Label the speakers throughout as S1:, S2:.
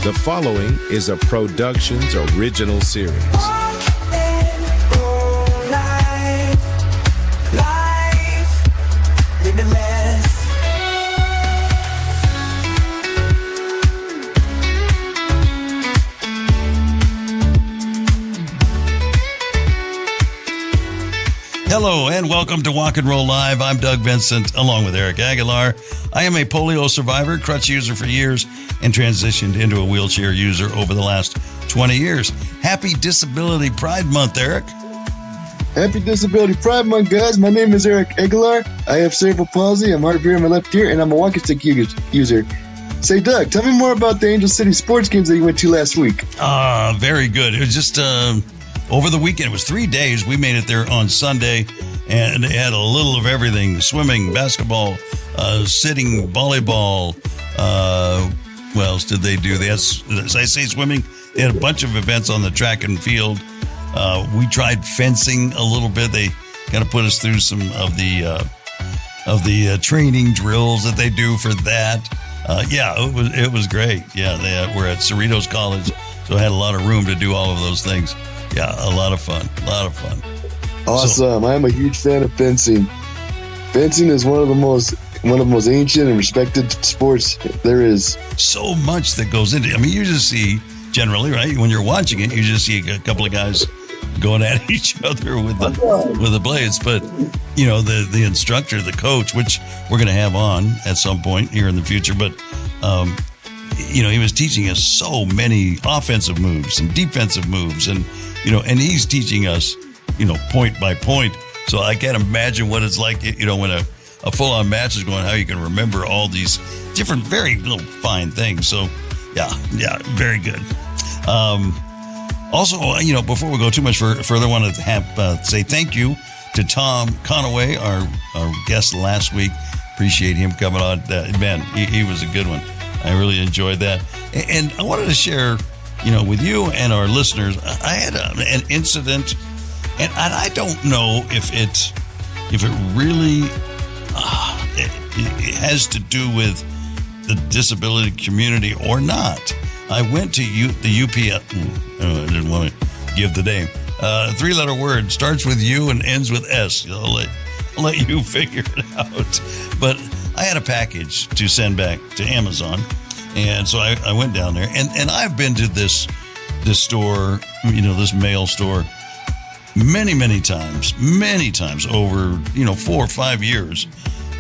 S1: The following is a Productions original series.
S2: Hello and welcome to Walk and Roll Live. I'm Doug Vincent along with Eric Aguilar. I am a polio survivor, crutch user for years, and transitioned into a wheelchair user over the last 20 years. Happy Disability Pride Month, Eric.
S3: Happy Disability Pride Month, guys. My name is Eric Aguilar. I have cerebral palsy. I'm hard of hearing in my left ear, and I'm a walking stick user. Say, Doug, tell me more about the Angel City sports games that you went to last week.
S2: Very good. It was just over the weekend. It was 3 days. We made it there on Sunday, and they had a little of everything: swimming, basketball, sitting, volleyball. What else did they do? They had, as I say, swimming. They had a bunch of events on the track and field. We tried fencing a little bit. They kind of put us through some of the training drills that they do for that. It was great. Yeah, we're at Cerritos College, so I had a lot of room to do all of those things. Yeah, a lot of fun.
S3: Awesome. So, I am a huge fan of fencing. Fencing is one of the most ancient and respected sports there is. So
S2: much that goes into it. I mean, you just see generally, right? When you're watching it, you just see a couple of guys going at each other with the blades. But, you know, the instructor, the coach, which we're going to have on at some point here in the future, but, he was teaching us so many offensive moves and defensive moves, and he's teaching us, point by point. So I can't imagine what it's like, when a full-on match is going, how you can remember all these different, very little fine things. So, yeah, very good. Also, before we go too much further, I want to say thank you to Tom Conaway, our guest last week. Appreciate him coming on. Man, he was a good one. I really enjoyed that. And I wanted to share, with you and our listeners, I had an incident, and I don't know if it really it has to do with the disability community or not. I went to the UPS. I didn't want to give the name. 3-letter word, starts with U and ends with S. I'll let you figure it out. But I had a package to send back to Amazon, and so I went down there. And I've been to this store, this mail store, many times over 4 or 5 years.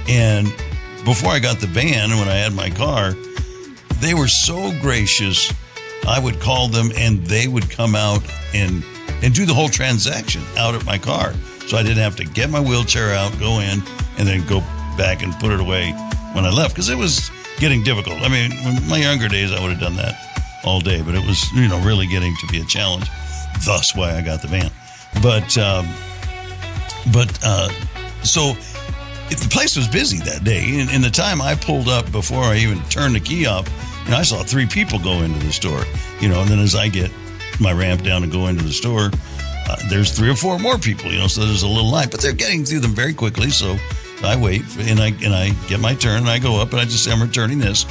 S2: And before I got the van, when I had my car, they were so gracious. I would call them and they would come out and do the whole transaction out at my car. So I didn't have to get my wheelchair out, go in, and then go back and put it away when I left, because it was getting difficult. I mean, in my younger days, I would have done that all day, but it was, really getting to be a challenge. Thus why I got the van. So the place was busy that day. And the time I pulled up, before I even turned the key off, I saw 3 people go into the store, and then as I get my ramp down and go into the store, there's 3 or 4 more people, so there's a little line, but they're getting through them very quickly. So I wait and I get my turn, and I go up and I just say, I'm returning this.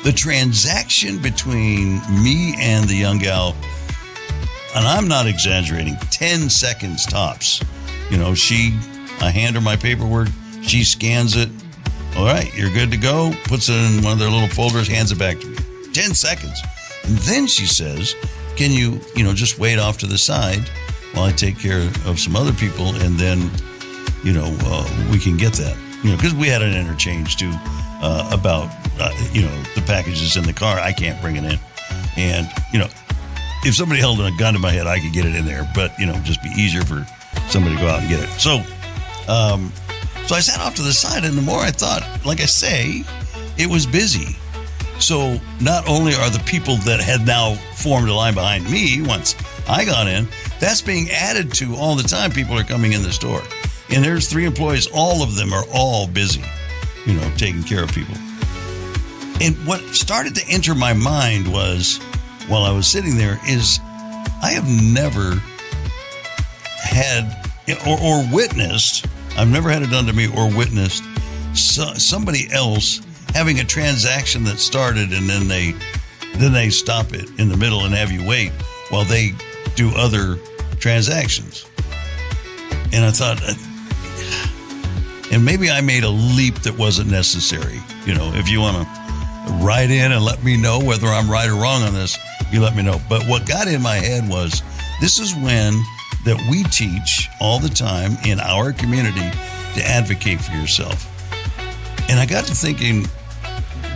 S2: The transaction between me and the young gal, and I'm not exaggerating, 10 seconds tops. I hand her my paperwork, she scans it. All right, you're good to go. Puts it in one of their little folders, hands it back to me. 10 seconds. And then she says, can you, just wait off to the side while I take care of some other people, and then, we can get that. Because we had an interchange too about, the packages in the car. I can't bring it in. And, if somebody held a gun to my head, I could get it in there. But, just be easier for somebody to go out and get it. So I sat off to the side, and the more I thought, like I say, it was busy. So not only are the people that had now formed a line behind me once I got in, that's being added to all the time. People are coming in the store. And there's 3 employees. All of them are all busy, taking care of people. And what started to enter my mind was, while I was sitting there, is I have never had or witnessed, I've never had it done to me or witnessed somebody else having a transaction that started and then they then they stop it in the middle and have you wait while they do other transactions. And I thought, and maybe I made a leap that wasn't necessary. If you want to write in and let me know whether I'm right or wrong on this, you let me know. But what got in my head was, this is when that we teach all the time in our community to advocate for yourself. And I got to thinking,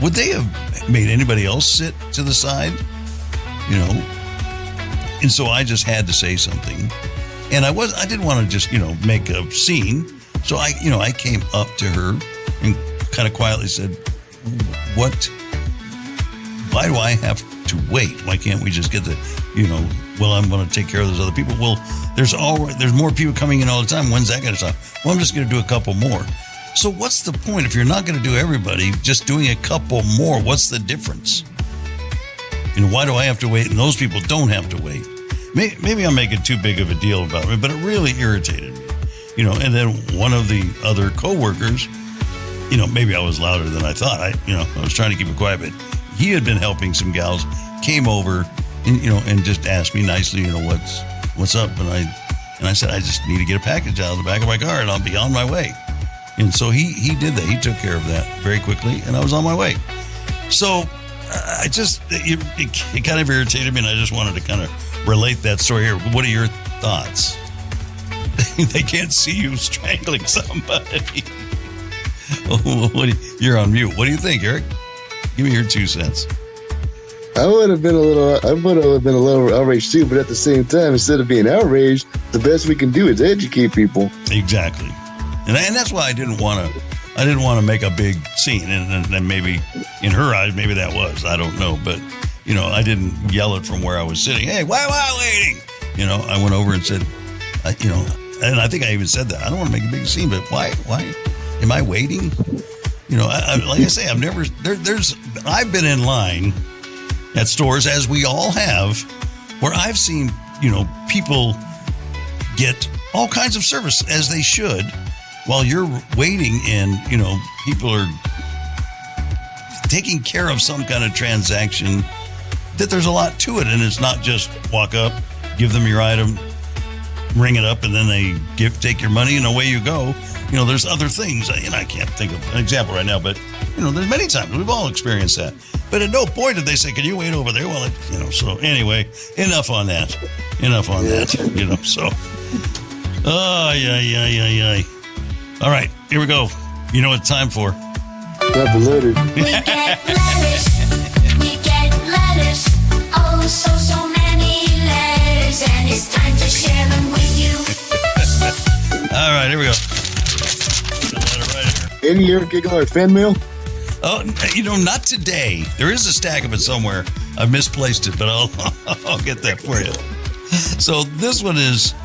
S2: would they have made anybody else sit to the side? And so I just had to say something. And I didn't want to just, make a scene. So I came up to her and kind of quietly said, why do I have to wait? Why can't we just get I'm going to take care of those other people. Well, there's more people coming in all the time. When's that going to stop? Well, I'm just going to do a couple more. So what's the point? If you're not going to do everybody, just doing a couple more, what's the difference? Why do I have to wait and those people don't have to wait? Maybe I'm making too big of a deal about it, but it really irritated me. And then one of the other coworkers, maybe I was louder than I thought. I was trying to keep it quiet, but he had been helping some gals, came over and just asked me nicely, what's up? And I said, I just need to get a package out of the back of my car and I'll be on my way. And so he did that. He took care of that very quickly and I was on my way. So it kind of irritated me and I just wanted to kind of relate that story here. What are your thoughts? They can't see you strangling somebody. You're on mute. What do you think, Eric? Give me your 2 cents.
S3: I would have been a little outraged too, but at the same time, instead of being outraged, the best we can do is educate people.
S2: Exactly, and that's why I didn't want to make a big scene, and maybe in her eyes, maybe that was, I don't know, but I didn't yell it from where I was sitting. Hey, why am I waiting? I went over and said, and I think I even said that I don't want to make a big scene, but why am I waiting? Like I say, I've been in line at stores, as we all have, where I've seen, people get all kinds of service as they should while you're waiting and, people are taking care of some kind of transaction, that there's a lot to it. And it's not just walk up, give them your item, ring it up, and then they take your money and away you go. There's other things, and I can't think of an example right now, but, there's many times we've all experienced that. But at no point did they say, can you wait over there? Well, so anyway, enough on that, so. Oh, yeah. All right, here we go. You know what it's time for.
S3: Got the letter.
S4: We get letters. Oh, so many letters. And it's time to share them with you.
S2: All right, here we go.
S3: Any Eric Giggler fan mail?
S2: Oh, not today. There is a stack of it somewhere. I've misplaced it, but I'll get that for you. So this one is,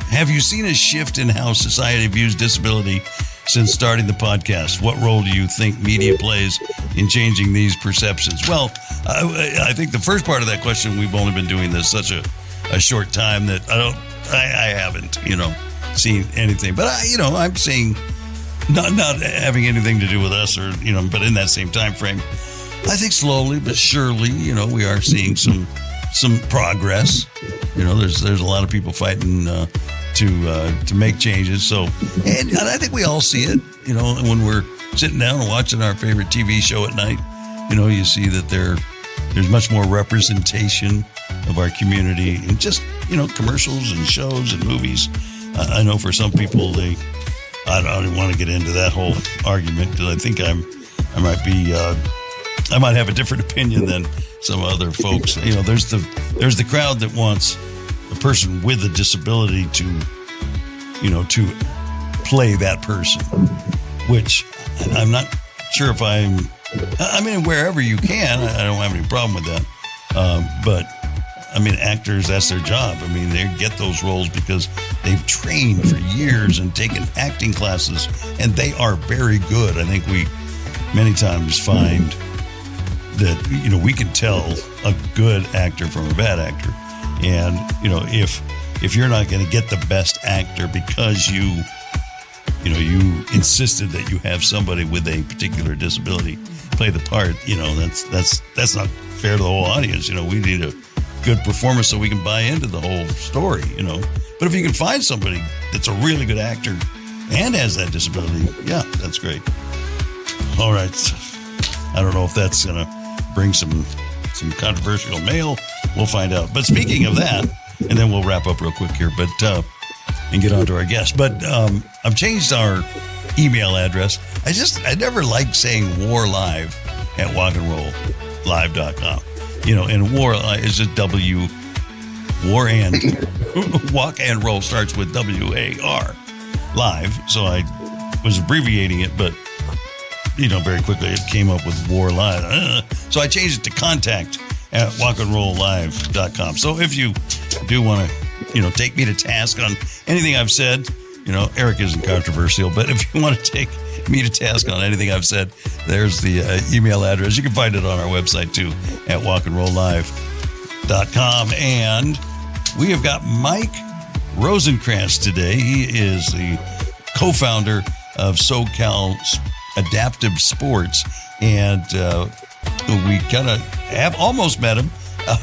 S2: have you seen a shift in how society views disability since starting the podcast? What role do you think media plays in changing these perceptions? Well, I think the first part of that question, we've only been doing this such a short time that I haven't, seen anything. But I'm seeing not having anything to do with us or, but in that same time frame, I think slowly but surely, we are seeing some progress. There's a lot of people fighting to make changes. So, and I think we all see it, when we're sitting down and watching our favorite TV show at night, you see that there's much more representation of our community in just, commercials and shows and movies. I know for some people, I don't even want to get into that whole argument because I think I might have a different opinion than some other folks. There's the crowd that wants a person with a disability to play that person, which I'm not sure if wherever you can, I don't have any problem with that. But actors, that's their job. They get those roles because they've trained for years and taken acting classes, and they are very good. I think we many times find that, we can tell a good actor from a bad actor. And, if you're not going to get the best actor because you insisted that you have somebody with a particular disability play the part, that's not fair to the whole audience. We need a good performance so we can buy into the whole story, But if you can find somebody that's a really good actor and has that disability, yeah, that's great. All right. I don't know if that's going to bring some controversial mail. We'll find out. But speaking of that, and then we'll wrap up real quick here, and get on to our guest. But I've changed our email address. I never liked saying warlive@walkandrolllive.com. And war is just W, war and walk and roll starts with WAR live. So I was abbreviating it, but very quickly it came up with War Live. So I changed it to contact@walkandrolllive.com. So if you do want to, take me to task on anything I've said, Eric isn't controversial, but if you want to take me to task on anything I've said, there's the email address. You can find it on our website too at walkandrolllive.com. And we have got Mike Rosenkrantz today. He is the co-founder of SoCal Adaptive Sports, and we kind of have almost met him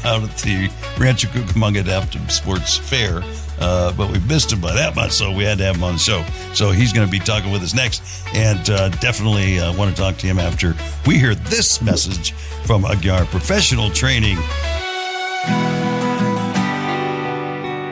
S2: out at the Rancho Cucamonga Adaptive Sports Fair, but we missed him by that much, so we had to have him on the show. So he's going to be talking with us next, and definitely want to talk to him after we hear this message from Aguiar Professional Training.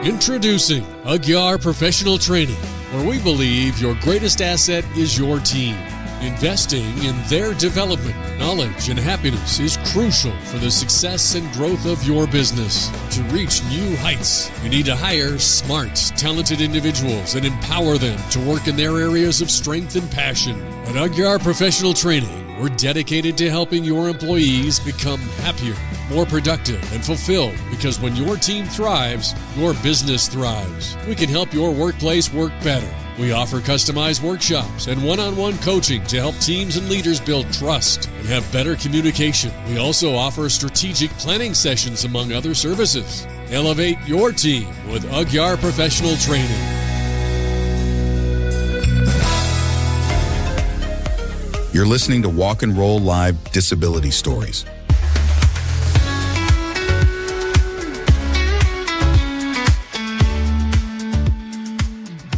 S5: Introducing Aguiar Professional Training, where we believe your greatest asset is your team. Investing in their development, knowledge, and happiness is crucial for the success and growth of your business. To reach new heights, you need to hire smart, talented individuals and empower them to work in their areas of strength and passion. At Aguiar Professional Training, we're dedicated to helping your employees become happier, more productive, and fulfilled, because when your team thrives, your business thrives. We can help your workplace work better. We offer customized workshops and one-on-one coaching to help teams and leaders build trust and have better communication. We also offer strategic planning sessions, among other services. Elevate your team with Aguiar Professional Training.
S6: You're listening to Walk and Roll Live Disability Stories.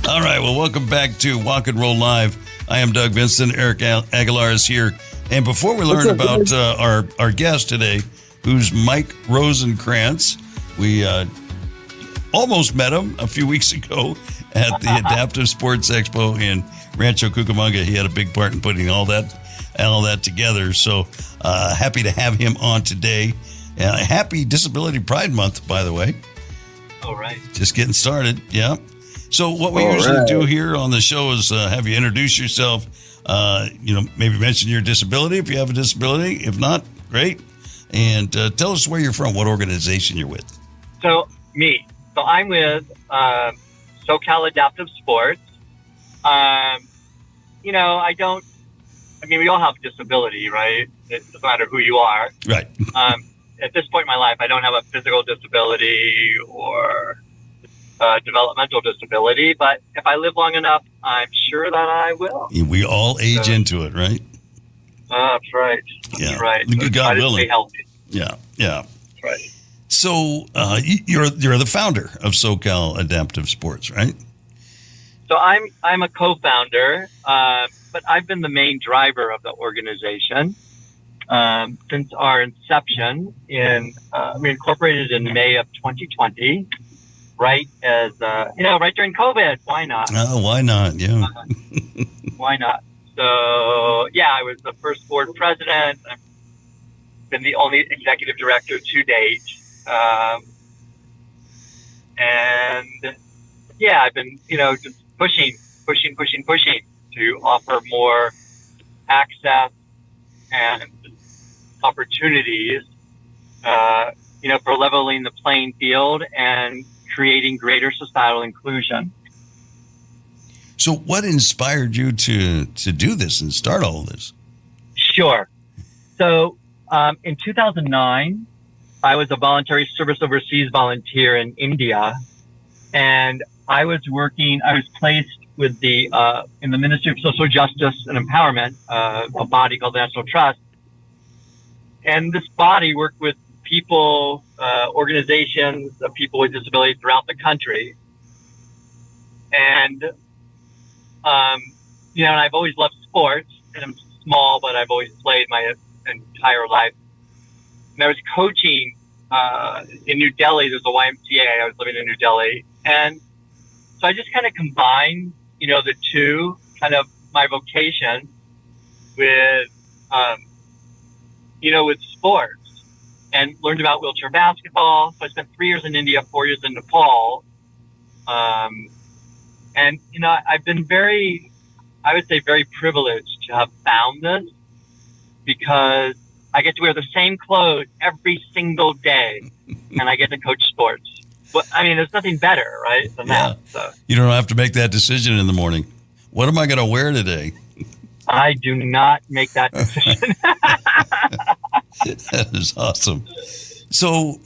S2: All right, well, welcome back to Walk and Roll Live. I am Doug Vincent. Eric Aguilar is here. And before we learn about our guest today, who's Mike Rosenkrantz, we almost met him a few weeks ago at the Adaptive Sports Expo in Rancho Cucamonga. He had a big part in putting all that together. So happy to have him on today. Happy Disability Pride Month, by the way.
S7: All right.
S2: Just getting started. Yeah. So what we usually do here on the show is have you introduce yourself, maybe mention your disability if you have a disability. If not, great. And tell us where you're from, what organization you're with.
S7: So I'm with SoCal Adaptive Sports. We all have disability, right? It doesn't matter who you are.
S2: Right.
S7: At this point in my life, I don't have a physical disability or developmental disability, but if I live long enough, I'm sure that I will.
S2: We all age into it, right?
S7: That's right.
S2: Yeah.
S7: That's right.
S2: Good God willing.
S7: Stay healthy.
S2: Yeah.
S7: That's right.
S2: So you're the founder of SoCal Adaptive Sports, right?
S7: So I'm a co-founder, but I've been the main driver of the organization since our inception. We incorporated in May of 2020. Right right during COVID. Why not?
S2: Oh, why not? Yeah.
S7: Why not? So, I was the first board president. I've been the only executive director to date. I've been, just pushing to offer more access and opportunities, for leveling the playing field and creating greater societal inclusion.
S2: So what inspired you to do this and start all of this?
S7: Sure. So in 2009, I was a voluntary service overseas volunteer in India, and I was placed with in the Ministry of Social Justice and Empowerment, a body called the National Trust, And this body worked with people, organizations of people with disabilities throughout the country. And, and I've always loved sports, and I'm small, but I've always played my entire life. And I was coaching in New Delhi. There's a YMCA. I was living in New Delhi. And so I just kind of combined, the two, kind of my vocation with, with sports, and learned about wheelchair basketball. So I spent 3 years in India, 4 years in Nepal. And, I've been very privileged to have found this, because I get to wear the same clothes every single day, and I get to coach sports. But there's nothing better, right, than that. So
S2: you don't have to make that decision in the morning. What am I going to wear today?
S7: I do not make that decision.
S2: That is awesome. So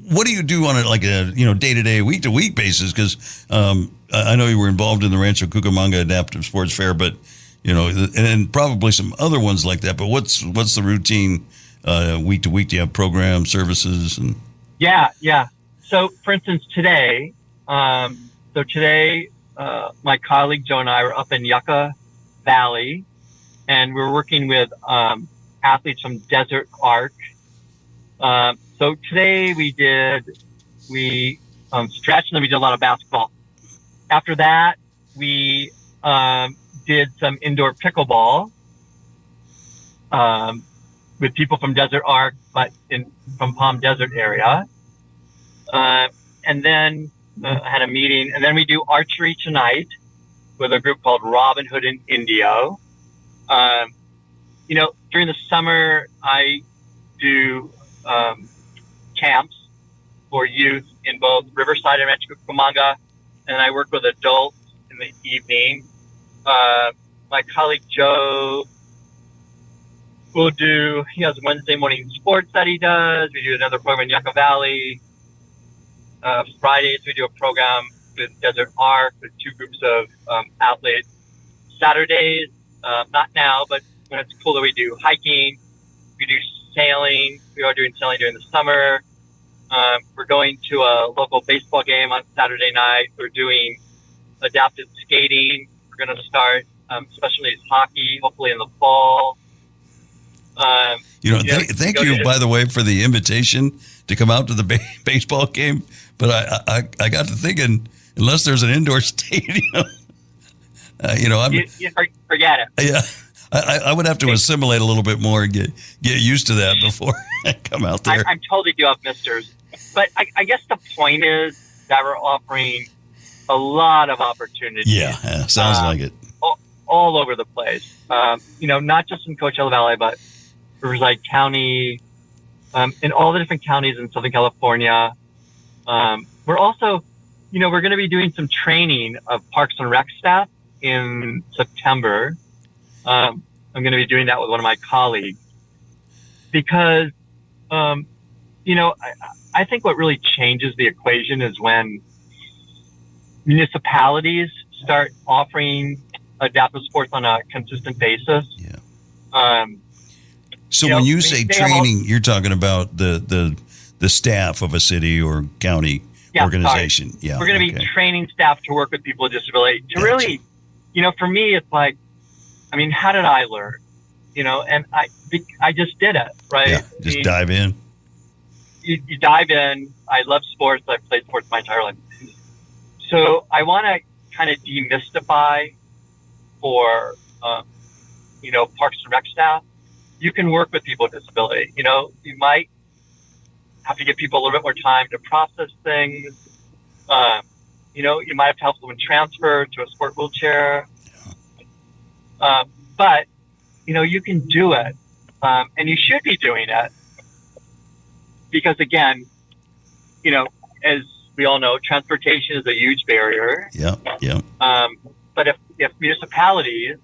S2: what do you do on a day-to-day, week-to-week basis? Because I know you were involved in the Rancho Cucamonga Adaptive Sports Fair, but and probably some other ones like that. But what's the routine week to week? Do you have programs, services, and? Yeah.
S7: So, for instance, today, my colleague Joe and I were up in Yucca Valley, and we're working with athletes from Desert Arc. So today we stretched, and then we did a lot of basketball. After that, we did some indoor pickleball with people from Desert Arc, but from Palm Desert area. And then I had a meeting, and then we do archery tonight with a group called Robin Hood in Indio. During the summer, I do camps for youth in both Riverside and Rancho Cucamonga, and I work with adults in the evening. My colleague Joe he has Wednesday morning sports that he does. We do another program in Yucca Valley. Fridays, we do a program with Desert Arc with two groups of athletes. Saturdays, not now, but when it's cooler, we do hiking. We do sailing. We are doing sailing during the summer. We're going to a local baseball game on Saturday night. We're doing adaptive skating. We're going to start special needs hockey, hopefully in the fall.
S2: Thank you, by the way, for the invitation to come out to the baseball game. But I got to thinking, unless there's an indoor stadium,
S7: you forget it.
S2: Yeah, I would have to assimilate a little bit more and get used to that before I come out there.
S7: I'm totally do have misters. But I guess the point is that we're offering a lot of opportunities.
S2: Yeah, sounds like it.
S7: All over the place. Not just in Coachella Valley, but Riverside County, in all the different counties in Southern California. We're also, we're going to be doing some training of Parks and Rec staff in September. I'm going to be doing that with one of my colleagues because, I think what really changes the equation is when municipalities start offering adaptive sports on a consistent basis.
S2: Yeah. So when you say training, you're talking about the staff of a city or county organization. Sorry. Yeah.
S7: We're going to be training staff to work with people with disability to really, for me, it's like, how did I learn? And I just did it, right?
S2: Yeah, just dive in.
S7: You dive in. I love sports. I've played sports my entire life. So I want to kind of demystify for, Parks and Rec staff. You can work with people with disability. You might have to give people a little bit more time to process things. You might have to help someone transfer to a sport wheelchair. But, you can do it. And you should be doing it. Because again, as we all know, transportation is a huge barrier.
S2: Yeah.
S7: But if municipalities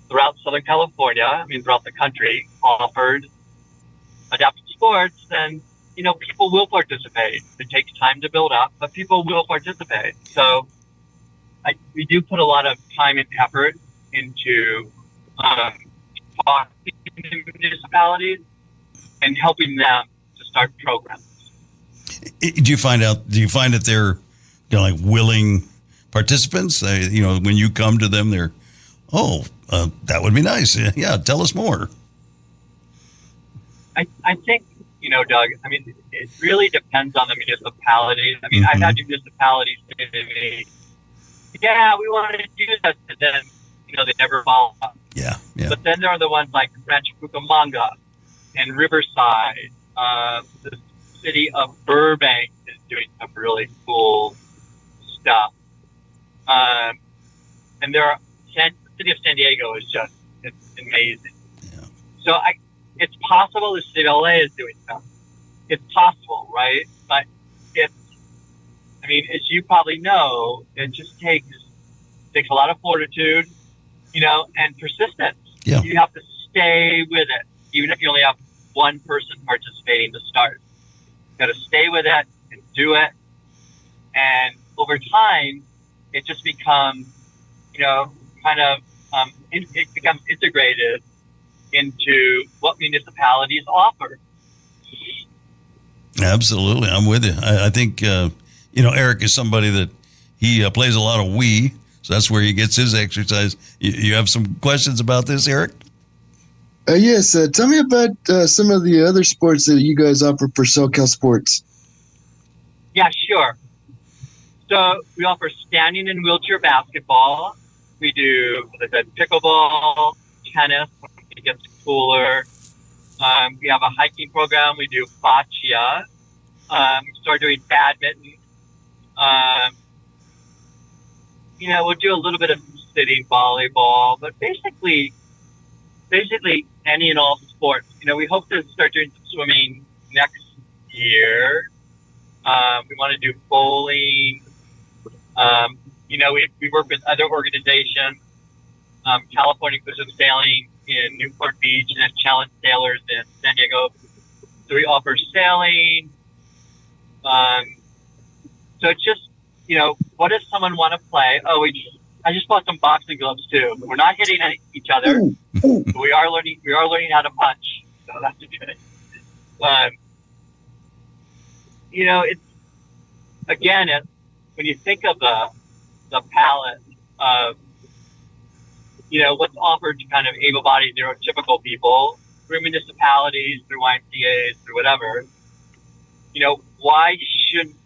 S7: throughout Southern California, throughout the country, offered adaptive sports, then, people will participate. It takes time to build up, but people will participate. So we do put a lot of time and effort into talking in the municipalities and helping them to start programs.
S2: Do you find that they're like willing participants? When you come to them, they're, that would be nice. Yeah, tell us more.
S7: I think, Doug, it really depends on the municipalities. I've had municipalities say to me, yeah, we want to do this, and then, they never follow up.
S2: Yeah.
S7: But then there are the ones like Rancho Cucamonga and Riverside. The city of Burbank is doing some really cool stuff. And the city of San Diego is it's amazing.
S2: Yeah.
S7: So it's possible the city of LA is doing stuff. It's possible, right? But as you probably know, it just takes a lot of fortitude, and persistence.
S2: Yeah.
S7: You have to stay with it, even if you only have one person participating to start. You got to stay with it and do it. And over time, it just becomes, it becomes integrated into what municipalities offer.
S2: Absolutely. I'm with you. I think, Eric is somebody that he plays a lot of Wii. So that's where he gets his exercise. You have some questions about this, Eric?
S3: Yes. Tell me about some of the other sports that you guys offer for SoCal Sports.
S7: Yeah, sure. So we offer standing and wheelchair basketball. We do, as I said, pickleball, tennis, when it gets cooler. We have a hiking program. We do boccia. We started doing badminton. We'll do a little bit of city volleyball, but basically any and all sports. We hope to start doing some swimming next year. We want to do bowling. We work with other organizations. California Inclusive Sailing in Newport Beach and Challenge Sailors in San Diego. So we offer sailing. So it's just, what does someone want to play? I just bought some boxing gloves too. We're not hitting each other. We are learning how to punch. So that's good. It's again, when you think of the palette of, what's offered to kind of able-bodied neurotypical people through municipalities, through YMCAs, through whatever, why shouldn't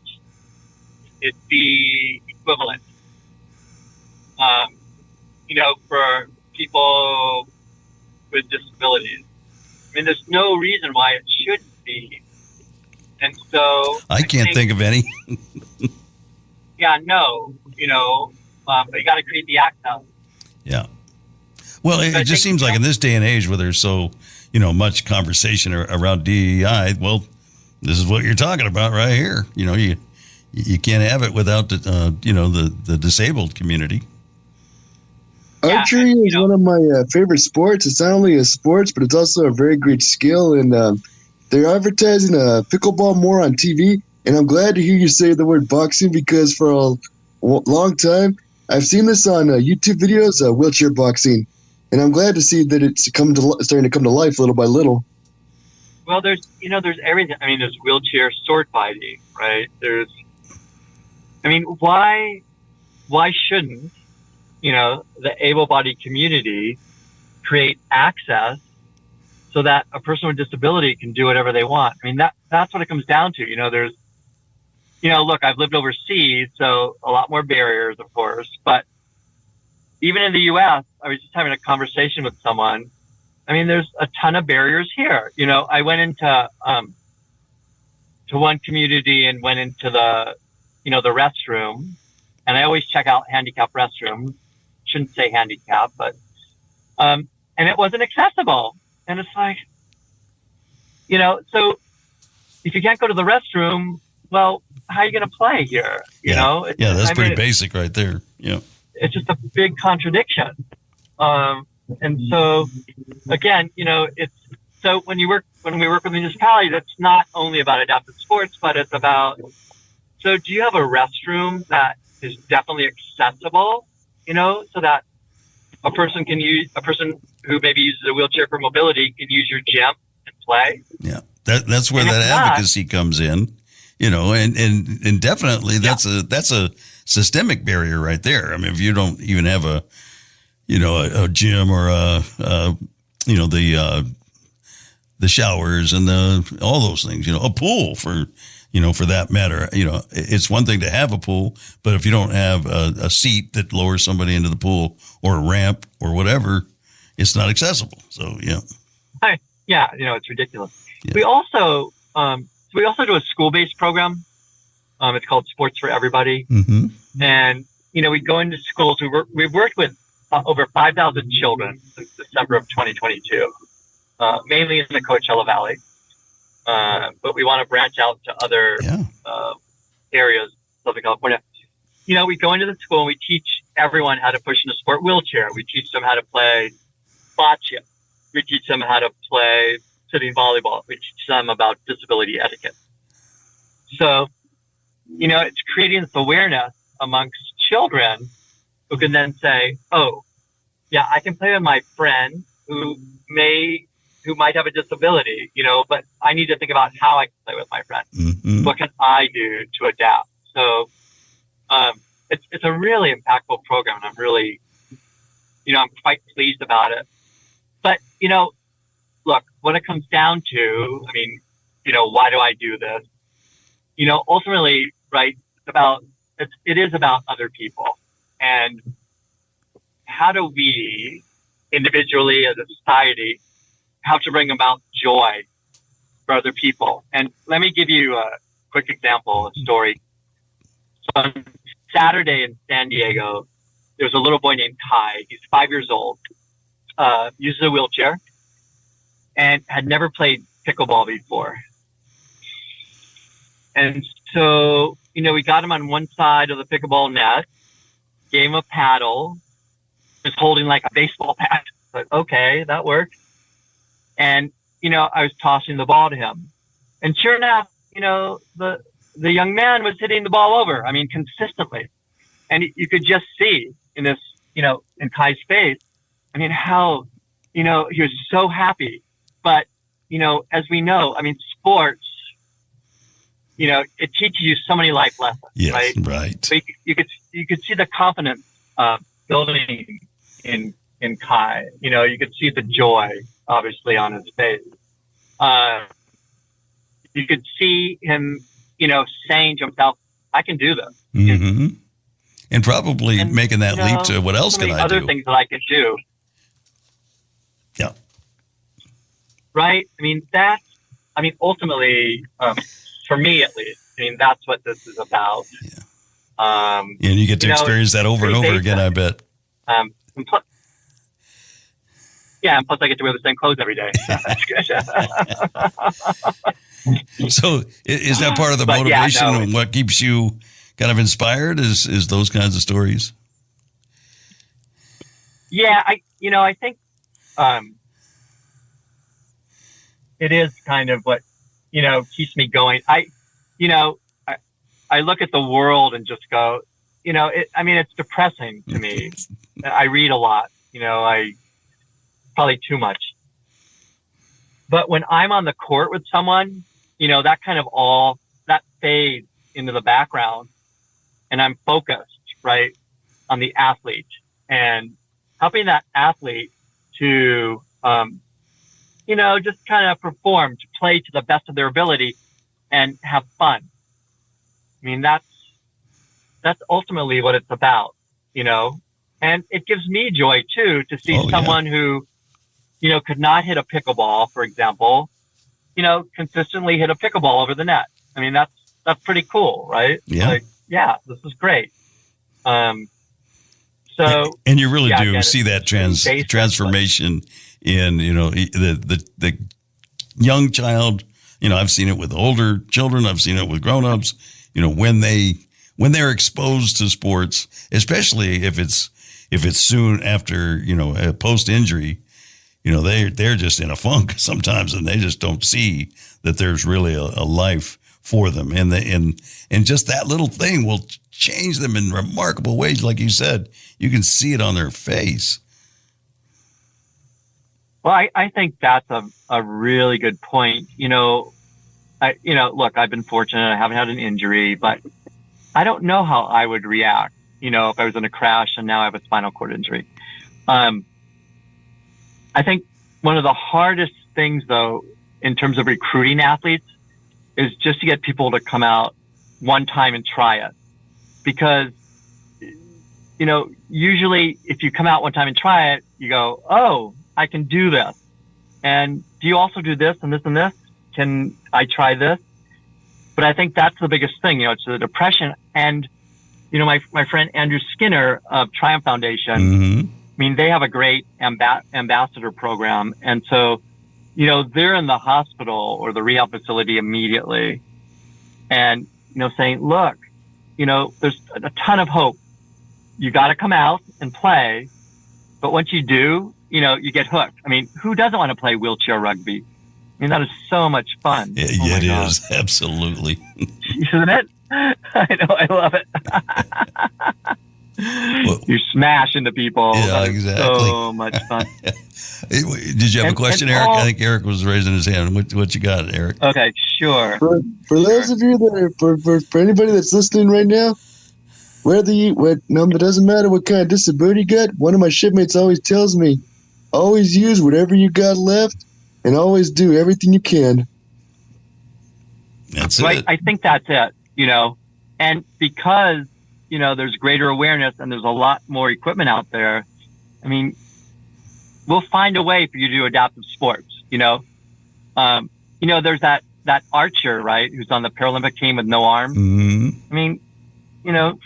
S7: it be equivalent? For people with disabilities. There's no reason why it shouldn't be. And so
S2: I can't think of any.
S7: Yeah, no, but you got to create the access.
S2: Yeah. Well, it just seems like in this day and age where there's so, much conversation around DEI, well, this is what you're talking about right here. You can't have it without the disabled community.
S3: Archery is one of my favorite sports. It's not only a sports, but it's also a very great skill. And they're advertising pickleball more on TV. And I'm glad to hear you say the word boxing because for a long time, I've seen this on YouTube videos, wheelchair boxing. And I'm glad to see that it's starting to come to life little by little.
S7: Well, there's everything. There's wheelchair sword fighting, right? Why shouldn't, the able-bodied community create access so that a person with disability can do whatever they want? That's what it comes down to. Look, I've lived overseas, so a lot more barriers, of course, but even in the U.S., I was just having a conversation with someone. There's a ton of barriers here. I went into to one community and went into the restroom, and I always check out handicap restrooms. Shouldn't say handicap, but and it wasn't accessible. And it's like, so if you can't go to the restroom, well, how are you going to play here?
S2: That's pretty basic right there. Yeah.
S7: It's just a big contradiction. And so again, so when we work with municipalities, it's not only about adaptive sports, but it's about, so do you have a restroom that is definitely accessible, so that a person who maybe uses a wheelchair for mobility can use your gym and play.
S2: Yeah, that's where
S7: And
S2: that
S7: if not-
S2: advocacy comes in, and definitely that's a systemic barrier right there. I mean, if you don't even have a gym or the showers and all those things, a pool for that matter, it's one thing to have a pool, but if you don't have a seat that lowers somebody into the pool or a ramp or whatever, it's not accessible. So, yeah.
S7: Yeah, it's ridiculous.
S2: Yeah.
S7: We also do a school-based program. It's called Sports for Everybody.
S2: Mm-hmm.
S7: And, we go into schools. We've worked with over 5,000 children since December of 2022, mainly in the Coachella Valley. But we want to branch out to other areas, Southern California. We go into the school and we teach everyone how to push in a sport wheelchair. We teach them how to play bocce. We teach them how to play sitting volleyball. We teach them about disability etiquette. So, it's creating this awareness amongst children who can then say, oh, yeah, I can play with my friend who might have a disability, but I need to think about how I can play with my friend.
S2: Mm-hmm.
S7: What can I do to adapt? So, it's a really impactful program, and I'm really, I'm quite pleased about it. But, look, when it comes down to, why do I do this? Ultimately, right, it is about other people. And how do we individually as a society have to bring about joy for other people? And let me give you a quick example, a story. So on Saturday in San Diego, there's a little boy named Kai. He's 5 years old, uses a wheelchair, and had never played pickleball before. And so, we got him on one side of the pickleball net, gave him a paddle, was holding like a baseball bat. But okay, that worked. And, I was tossing the ball to him. And sure enough, the young man was hitting the ball over, consistently. And you could just see in this, in Kai's face, how, he was so happy. But, as we know, sports, it teaches you so many life lessons,
S2: Yes,
S7: right?
S2: right.
S7: So you could see the confidence building in Kai. You could see the joy, obviously, on his face. You could see him, saying to himself, I can do this.
S2: Mm-hmm. And probably making that leap to what else can I do?
S7: Other things that I could do.
S2: Yeah.
S7: Right? Ultimately, for me at least, that's what this is about.
S2: Yeah. And you get to experience that over and over again, I bet.
S7: And plus I get to wear the same clothes every day. That's good.
S2: So is that part of the motivation and what keeps you kind of inspired is those kinds of stories?
S7: Yeah, I think it is kind of what, keeps me going. I look at the world and just go, it's depressing to me. I read a lot, I probably too much. But when I'm on the court with someone, that kind of that fades into the background and I'm focused, right, on the athlete and helping that athlete to, just kind of perform, to play to the best of their ability and have fun. That's ultimately what it's about, and it gives me joy too, to see someone who, could not hit a pickleball, for example, consistently hit a pickleball over the net. That's pretty cool, right?
S2: Yeah.
S7: This is great. And
S2: you really do see that transformation in, the young child. I've seen it with older children. I've seen it with grownups. When they're exposed to sports, especially if it's soon after, post injury, they're just in a funk sometimes, and they just don't see that there's really a life for them, and just that little thing will change them in remarkable ways. Like you said, you can see it on their face,
S7: Well, I think that's a really good point. Look, I've been fortunate. I haven't had an injury, but I don't know how I would react, if I was in a crash and now I have a spinal cord injury. I think one of the hardest things, though, in terms of recruiting athletes is just to get people to come out one time and try it. Because, usually if you come out one time and try it, you go, oh, I can do this. And do you also do this and this and this? Can I try this? But I think that's the biggest thing, it's the depression. And, my friend Andrew Skinner of Triumph Foundation,
S2: Mm-hmm.
S7: I mean, they have a great ambassador program. And so, they're in the hospital or the rehab facility immediately and, saying, look, there's a ton of hope. You got to come out and play. But once you do, you get hooked. I mean, who doesn't want to play wheelchair rugby? I mean, that is so much fun.
S2: Yeah, it is. Absolutely.
S7: Isn't it? I know. I love it.
S2: Well,
S7: you smash into people.
S2: Yeah,
S7: That is
S2: exactly.
S7: so much fun.
S2: Did you have a question, Eric? I think Eric was raising his hand. What you got, Eric?
S7: Okay, sure.
S3: For those of you that are, for anybody that's listening right now, it doesn't matter what kind of disability you got. One of my shipmates always tells me, always use whatever you got left and always do everything you can.
S2: That's
S7: Right.
S2: it.
S7: I think that's it, and because, there's greater awareness and there's a lot more equipment out there. I mean, we'll find a way for you to do adaptive sports, there's that archer, right, who's on the Paralympic team with no arms.
S2: Mm-hmm.
S7: I mean,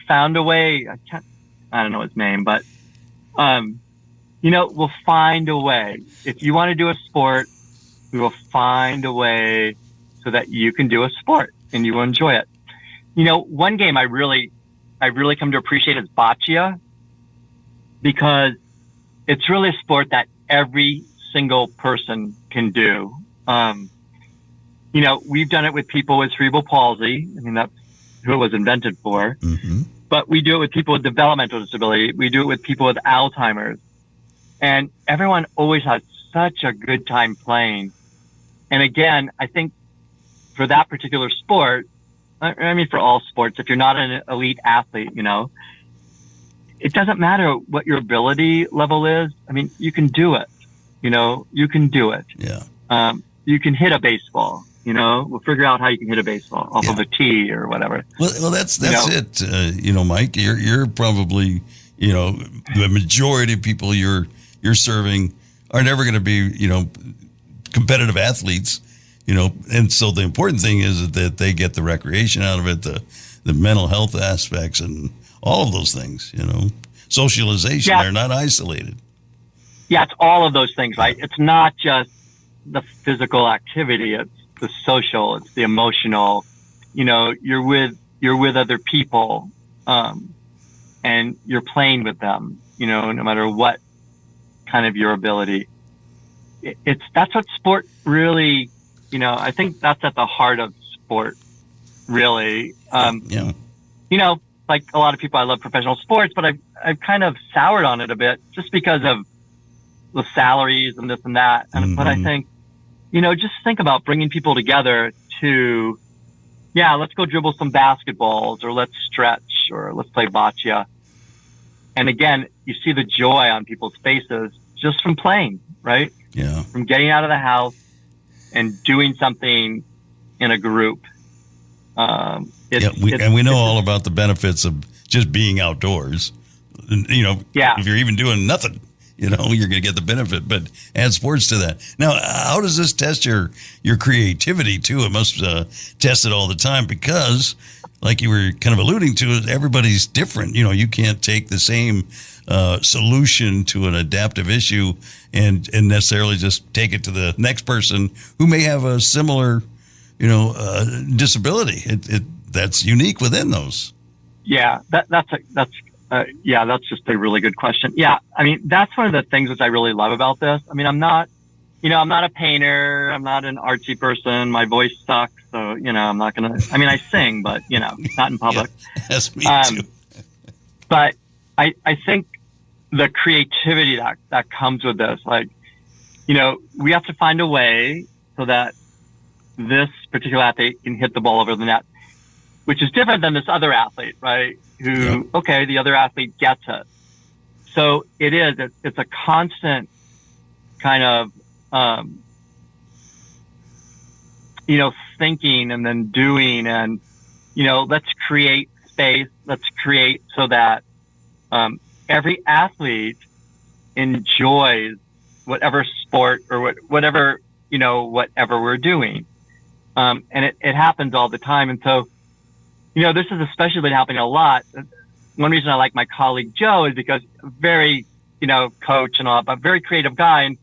S7: found a way. I don't know his name, but, we'll find a way. If you want to do a sport, we will find a way so that you can do a sport and you will enjoy it. One game I really come to appreciate is boccia, because it's really a sport that every single person can do. We've done it with people with cerebral palsy. I mean, that's who it was invented for.
S2: Mm-hmm.
S7: But we do it with people with developmental disability. We do it with people with Alzheimer's. And everyone always has such a good time playing. And again, I think for that particular sport, I mean, for all sports, if you're not an elite athlete, it doesn't matter what your ability level is. I mean, you can do it. You can do it.
S2: Yeah.
S7: You can hit a baseball. We'll figure out how you can hit a baseball off of a tee or whatever.
S2: Well, that's it. Mike, you're probably, the majority of people you're serving are never going to be, competitive athletes, and so the important thing is that they get the recreation out of it, the mental health aspects and all of those things, socialization.
S7: Yeah.
S2: They're not isolated.
S7: Yeah, it's all of those things, right? It's not just the physical activity. It's the social, it's the emotional, you're with other people, and you're playing with them, no matter what kind of your ability. That's what sport really, I think that's at the heart of sport, really.
S2: Yeah.
S7: Like a lot of people, I love professional sports, but I've kind of soured on it a bit just because of the salaries and this and that. And, But I think, just think about bringing people together to, let's go dribble some basketballs, or let's stretch, or let's play boccia. And again, you see the joy on people's faces just from playing, right?
S2: Yeah.
S7: From getting out of the house and doing something in a group.
S2: We know all about the benefits of just being outdoors. If you're even doing nothing, you're going to get the benefit, but add sports to that. Now, how does this test your creativity too? It must test it all the time, because like you were kind of alluding to, everybody's different. You can't take the same solution to an adaptive issue and necessarily just take it to the next person who may have a similar, disability. That's unique within those.
S7: Yeah, that's just a really good question. Yeah, I mean, that's one of the things which I really love about this. I mean, I'm not a painter. I'm not an artsy person. My voice sucks. So, I'm not going to, I sing, but, not in public.
S2: Yeah, that's me too.
S7: But I think the creativity that comes with this, like, we have to find a way so that this particular athlete can hit the ball over the net, which is different than this other athlete, right? Who, okay, the other athlete gets it. So it's a constant kind of, thinking and then doing and, let's create space. Let's create so that, every athlete enjoys whatever sport or whatever we're doing. And it happens all the time. And so, this has especially been happening a lot. One reason I like my colleague Joe is because very, coach and all, but very creative guy. And,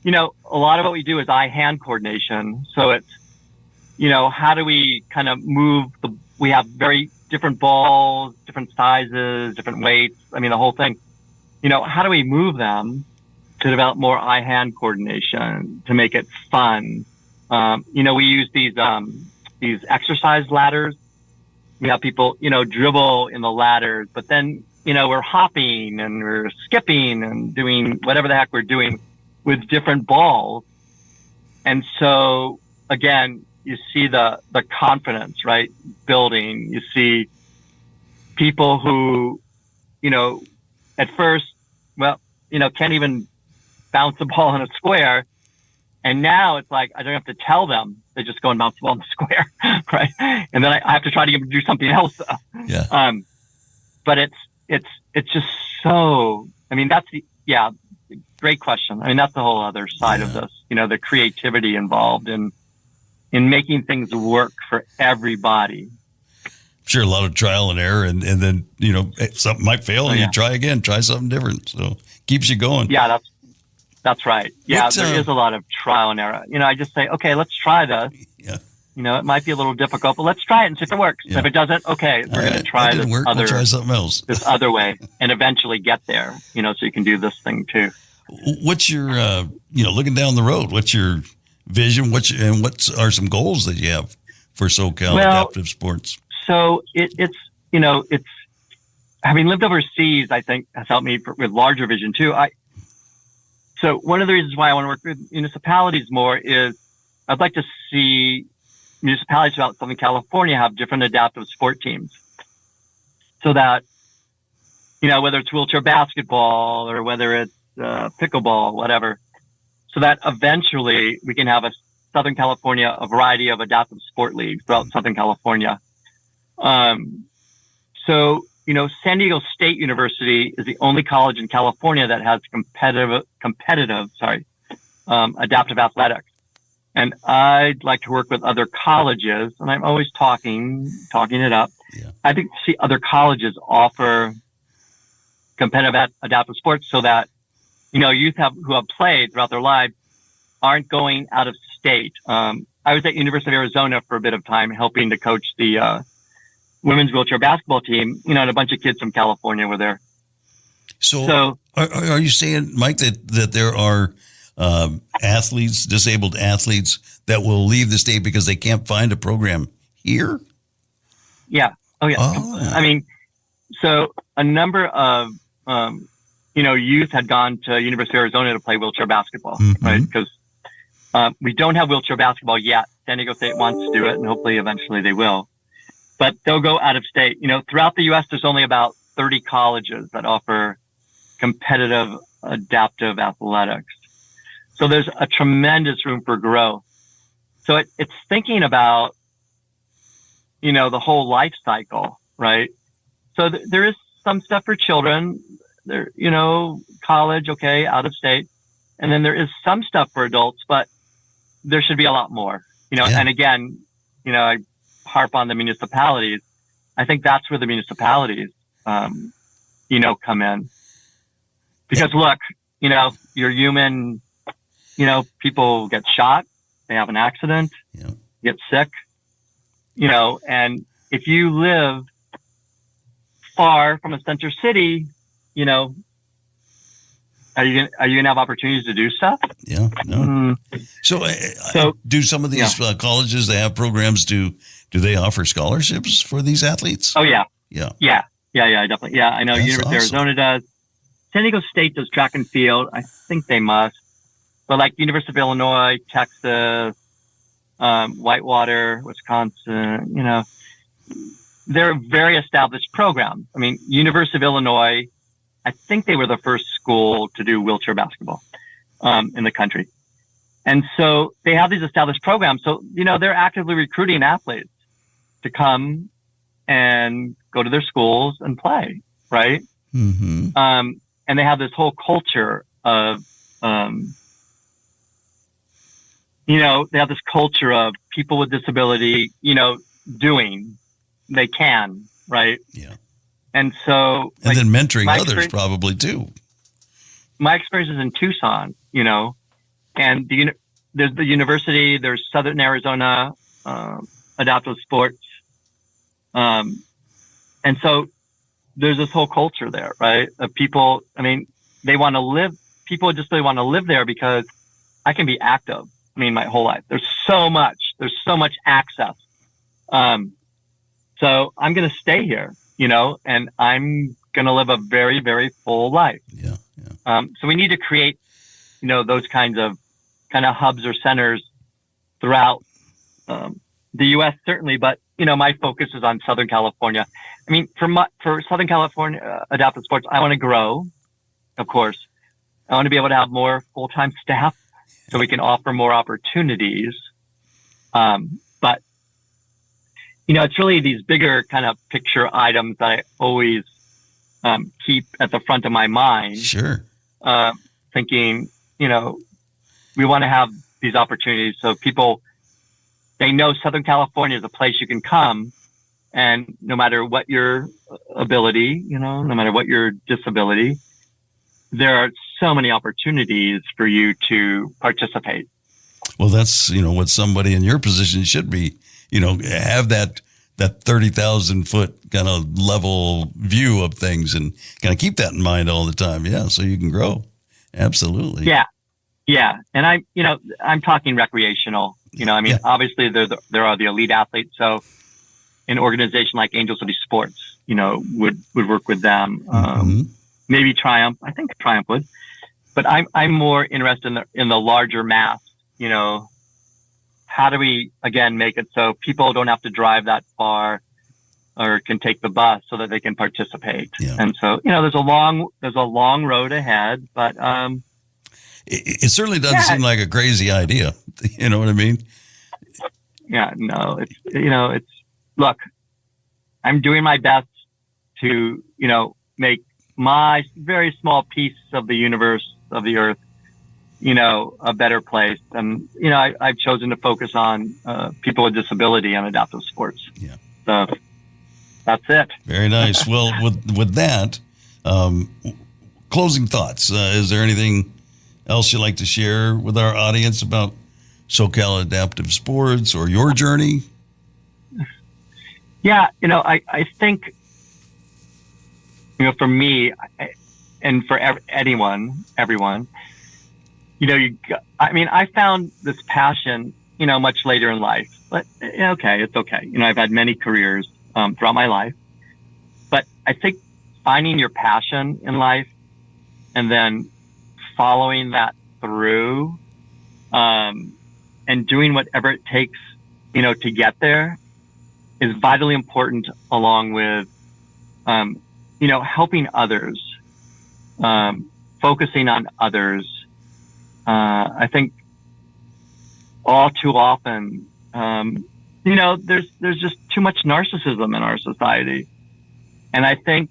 S7: a lot of what we do is eye-hand coordination. So it's, how do we kind of move we have very different balls, different sizes, different weights. I mean, the whole thing, how do we move them to develop more eye-hand coordination to make it fun? We use these exercise ladders. We have people, dribble in the ladders, but then, we're hopping and we're skipping and doing whatever the heck we're doing with different balls. And so again, you see the confidence, right? Building. You see people who, at first, can't even bounce the ball in a square. And now it's like, I don't have to tell them. They just go and bounce the ball in the square, right? And then I have to try to get them to do something else.
S2: Yeah.
S7: But it's just so, great question. I mean, that's the whole other side of this, the creativity involved in making things work for everybody.
S2: Sure, a lot of trial and error, and then, something might fail and you try again, try something different. So keeps you going.
S7: Yeah, that's right. Yeah, there is a lot of trial and error. I just say, okay, let's try this.
S2: Yeah.
S7: It might be a little difficult, but let's try it and see if it works.
S2: Yeah.
S7: If it doesn't, okay, we're going to try this
S2: we'll try something else.
S7: this other way and eventually get there, so you can do this thing too.
S2: What's your, looking down the road, what's your vision? What are some goals that you have for SoCal Adaptive Sports?
S7: So it's having lived overseas, I think has helped me with larger vision too. So one of the reasons why I want to work with municipalities more is I'd like to see municipalities throughout Southern California have different adaptive sport teams so that, whether it's wheelchair basketball or whether it's pickleball, whatever, so that eventually we can have a variety of adaptive sport leagues throughout Southern California. So, San Diego State University is the only college in California that has competitive adaptive athletics. And I'd like to work with other colleges, and I'm always talking it up.
S2: Yeah.
S7: I think see other colleges offer competitive adaptive sports so that, youth who have played throughout their lives aren't going out of state. I was at University of Arizona for a bit of time helping to coach the women's wheelchair basketball team, and a bunch of kids from California were there.
S2: So are you saying, Mike, that there are disabled athletes that will leave the state because they can't find a program here?
S7: Yeah. Oh, yeah.
S2: Oh.
S7: I mean, so a number of, youth had gone to University of Arizona to play wheelchair basketball, right? Because we don't have wheelchair basketball yet. San Diego State wants to do it, and hopefully eventually they will. But they'll go out of state. Throughout the U.S., there's only about 30 colleges that offer competitive adaptive athletics. So there's a tremendous room for growth. So it's thinking about, the whole life cycle, right? So there is some stuff for children, there, college, okay, out of state. And then there is some stuff for adults, but there should be a lot more, and again, I harp on the municipalities. I think that's where the municipalities, come in. Because look, you're human, people get shot, they have an accident, get sick, and if you live far from a center city, are you gonna have opportunities to do stuff?
S2: Yeah, no. So do some of these colleges, they have programs, do they offer scholarships for these athletes?
S7: Oh, yeah.
S2: Yeah,
S7: definitely. Yeah, I know.
S2: That's
S7: University of
S2: awesome.
S7: Arizona does. San Diego State does track and field. I think they must. but like University of Illinois, Texas, Whitewater, Wisconsin, they're very established programs. I mean, University of Illinois, I think they were the first school to do wheelchair basketball in the country. And so they have these established programs. So, they're actively recruiting athletes to come and go to their schools and play, right?
S2: Mm-hmm.
S7: And they have this whole culture of, they have this culture of people with disability, doing, they can, right?
S2: Yeah.
S7: And so,
S2: and then mentoring others probably too.
S7: My experience is in Tucson, and there's the university, there's Southern Arizona Adaptive Sports, and so there's this whole culture there, right? Of people. I mean, they want to live. People just really want to live there because I can be active. I mean, my whole life. There's so much access. So I'm going to stay here, and I'm going to live a very, very full life.
S2: Yeah.
S7: So we need to create, those kinds of hubs or centers throughout the U.S. certainly, but my focus is on Southern California. I mean, for Southern California Adaptive Sports, I want to grow, of course. I want to be able to have more full-time staff so we can offer more opportunities. But it's really these bigger kind of picture items that I always keep at the front of my mind.
S2: Sure.
S7: Thinking, we want to have these opportunities so people, they know Southern California is a place you can come, and no matter what your ability, no matter what your disability, there are so many opportunities for you to participate.
S2: Well, that's, what somebody in your position should be, have that 30,000 foot kind of level view of things and kind of keep that in mind all the time. Yeah. So you can grow. Absolutely.
S7: Yeah. Yeah. And I'm talking recreational, obviously there are the elite athletes. So an organization like Angel City Sports, would work with them. Maybe Triumph. I think Triumph would, but I'm more interested in the larger mass, how do we, again, make it so people don't have to drive that far or can take the bus so that they can participate?
S2: Yeah.
S7: And so, there's a long road ahead, but
S2: it certainly doesn't seem like a crazy idea. You know what I mean?
S7: Yeah, no, it's look, I'm doing my best to, make my very small piece of the universe, of the earth, a better place. And, I've chosen to focus on people with disability and adaptive sports.
S2: Yeah.
S7: So that's it.
S2: Very nice. Well, with that, closing thoughts. Is there anything else you'd like to share with our audience about SoCal Adaptive Sports or your journey?
S7: Yeah, I think, for me and for everyone, I found this passion, much later in life, but it's okay. I've had many careers throughout my life, but I think finding your passion in life and then following that through, and doing whatever it takes, to get there is vitally important, along with, helping others, focusing on others. I think all too often, there's just too much narcissism in our society. And I think,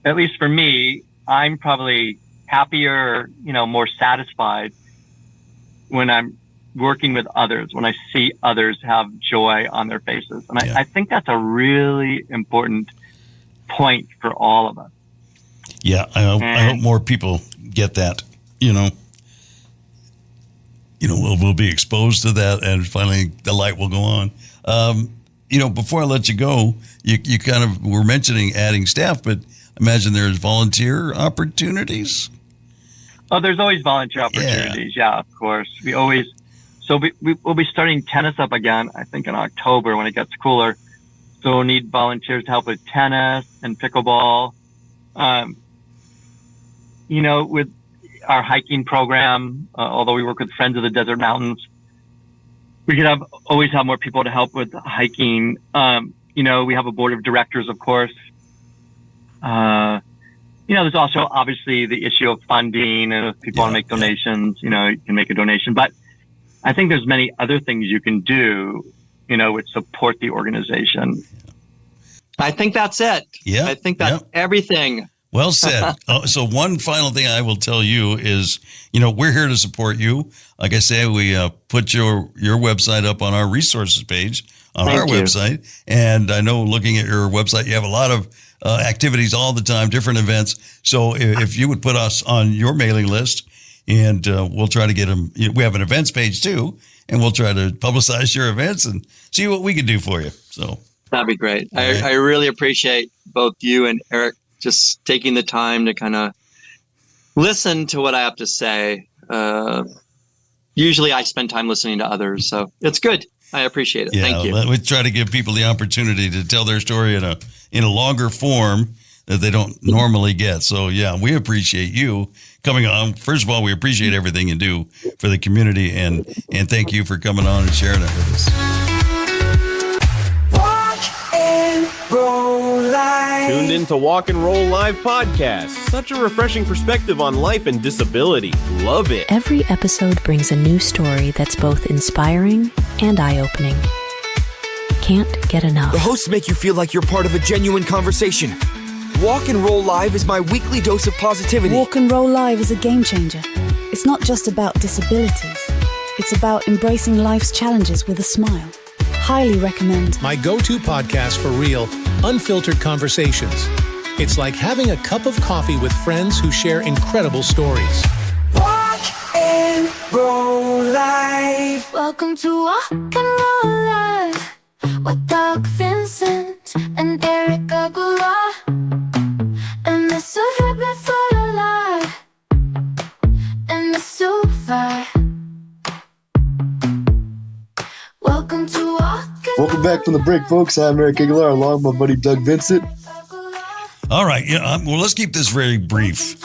S7: at least for me, I'm probably happier, more satisfied when I'm working with others, when I see others have joy on their faces. And I think that's a really important point for all of us.
S2: Yeah, I hope more people get that, we'll be exposed to that, and finally the light will go on. Before I let you go, you kind of were mentioning adding staff, but imagine there's volunteer opportunities.
S7: Oh, there's always volunteer opportunities. Yeah, of course. We'll be starting tennis up again, I think in October when it gets cooler. So we'll need volunteers to help with tennis and pickleball. our hiking program, although we work with Friends of the Desert Mountains, we could always have more people to help with hiking. We have a board of directors, of course. There's also obviously the issue of funding, and if people want to make donations, you can make a donation. But I think there's many other things you can do, which support the organization.
S8: I think that's it.
S2: Yeah.
S8: I think that's everything.
S2: Well said. So one final thing I will tell you is, we're here to support you. Like I say, we put your website up on our resources page on our website. And I know looking at your website, you have a lot of activities all the time, different events. So if you would put us on your mailing list, and we'll try to get them. We have an events page too, and we'll try to publicize your events and see what we can do for you. So
S8: that'd be great. I really appreciate both you and Eric just taking the time to kind of listen to what I have to say. Usually I spend time listening to others, so it's good. I appreciate it. Thank you.
S2: We try to give people the opportunity to tell their story in a longer form that they don't normally get. So we appreciate you coming on. First of all, we appreciate everything you do for the community, and thank you for coming on and sharing it with us.
S9: Tuned in to Walk and Roll Live podcast. Such a refreshing perspective on life and disability. Love it.
S10: Every episode brings a new story that's both inspiring and eye-opening. Can't get enough.
S11: The hosts make you feel like you're part of a genuine conversation. Walk and Roll Live is my weekly dose of positivity.
S12: Walk and Roll Live is a game changer. It's not just about disabilities. It's about embracing life's challenges with a smile. Highly recommend.
S13: My go-to podcast for real, unfiltered conversations. It's like having a cup of coffee with friends who share incredible stories.
S4: Walk and Roll Live. Welcome to Walk and Roll Live with Doug Vincent and Eric Aguilar. And they're so happy for your life. And they're so fine. Welcome to Walk.
S3: Welcome back from the break, folks. I'm Eric Aguilar, along with my buddy Doug Vincent.
S2: All right. Well, let's keep this very brief.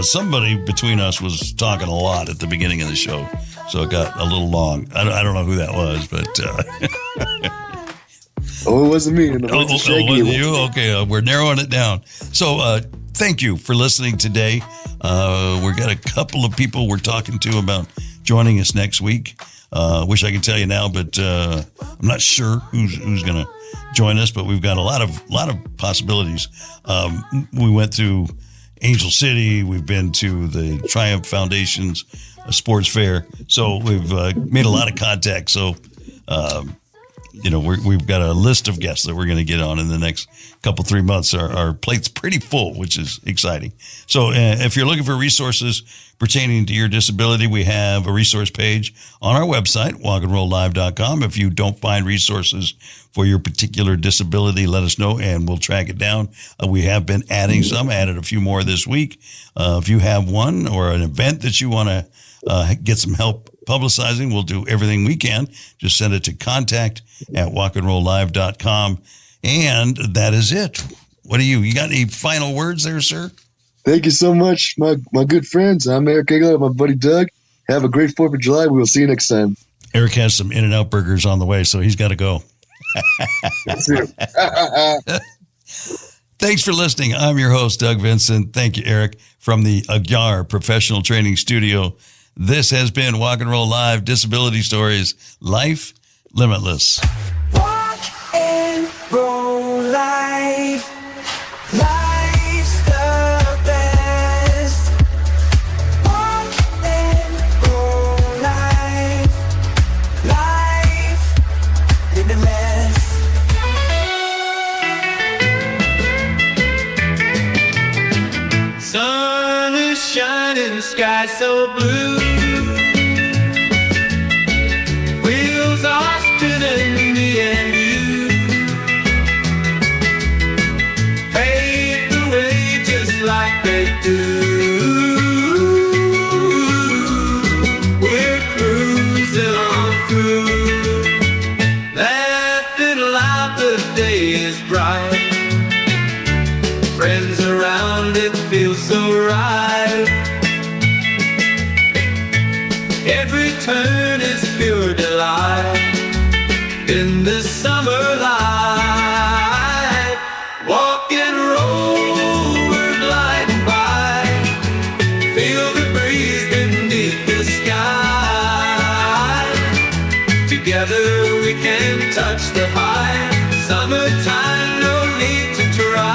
S2: Somebody between us was talking a lot at the beginning of the show, so it got a little long. I don't know who that was, but...
S3: it wasn't me. And
S2: was it you? Okay, we're narrowing it down. So thank you for listening today. We've got a couple of people we're talking to about joining us next week. Wish I could tell you now, but I'm not sure who's going to join us. But we've got a lot of possibilities. We went through Angel City. We've been to the Triumph Foundation's sports fair. So we've made a lot of contacts. So we've got a list of guests that we're going to get on in the next couple, 3 months. Our plate's pretty full, which is exciting. So if you're looking for resources pertaining to your disability, we have a resource page on our website, walkandrolllive.com. If you don't find resources for your particular disability, let us know and we'll track it down. We have been adding some, added a few more this week. If you have one or an event that you want to get some help publicizing, we'll do everything we can. Just send it to contact@walkandrolllive.com. And that is it. What do you got any final words there, sir?
S3: Thank you so much, my good friends. I'm Eric Aguilar, my buddy Doug. Have a great 4th of July. We will see you next time.
S2: Eric has some In-N-Out burgers on the way, so he's got to go.
S3: That's it.
S2: Thanks for listening. I'm your host, Doug Vincent. Thank you, Eric, from the Aguilar Professional Training Studio. This has been Walk and Roll Live, Disability Stories, Life Limitless.
S4: Walk and Roll Live. Life's the best. Walk and Roll Live. Life limitless.
S14: Sun is shining, sky so blue. Wheels are spinning, me and you. Pave the way just like they do. We're cruising on through. Laughing loud, the day is bright. Friends around, it feels so right. the high. Summertime, no need to try.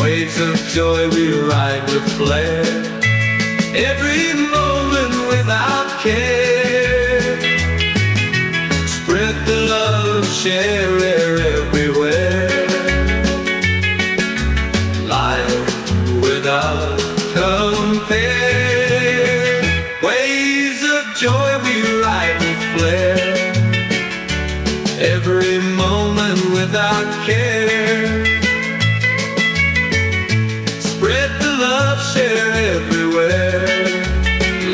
S14: Waves of joy we ride with flair. Every moment without care. Spread the love, share air everywhere. Life without compare. Waves of joy we ride with flair. Every moment without care. Spread the love, share everywhere.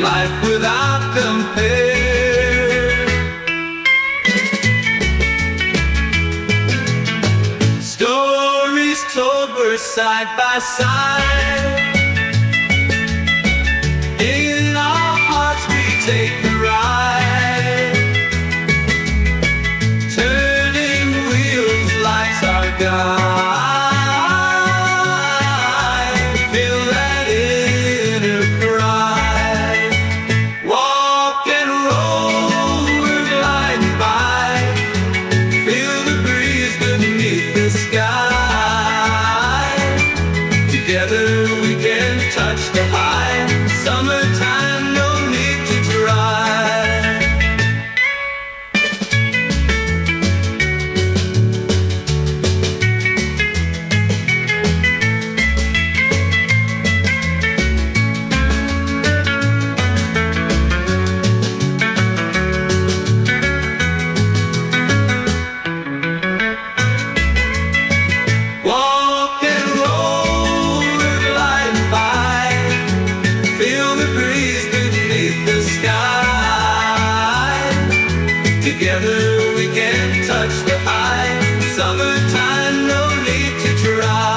S14: Life without compare. Stories told, we're side by side. In our hearts we take the ride. Turning wheels, lights our guide. Feel that inner pride. Walk and roll, we're gliding by. Feel the breeze beneath the sky. Together we can touch the high. Summertime, no need to try. Walk and roll, we're gliding by. Feel the breeze beneath the sky. Together we can touch the high. Summertime, no need to try.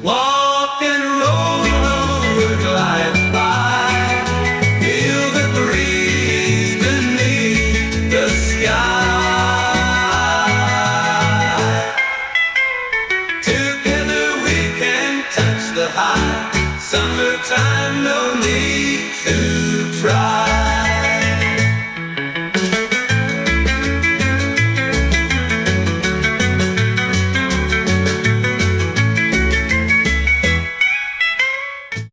S14: Walk and roll, we're gliding by. Feel the breeze beneath the sky. Together we can touch the high. Summertime, no need